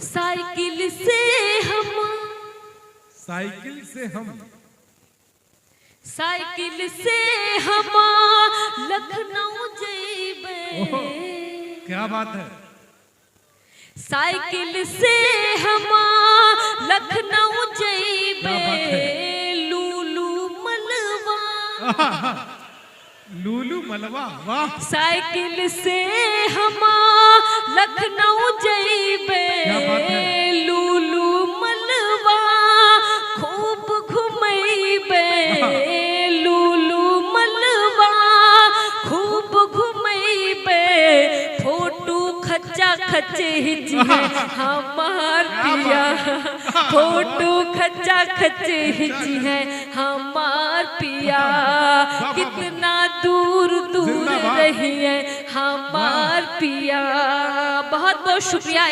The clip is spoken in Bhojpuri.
साइकिल से हम लखनऊ जेबे। क्या बात है। साइकिल से हम लखनऊ जेबे। लूलू मलवा वाह। साइकिल से हम लखनऊ जेबे। लूलू मलवा खूब घुमैबे। लूलू मलवा खूब घुमैबे। फोटो खच्चा खच्चे हिच है हमार पिया। फोटो खच्चा खच्चे हिच है हमार पिया। कितना दूर दूर रही है हमार पिया। बहुत बहुत शुक्रिया।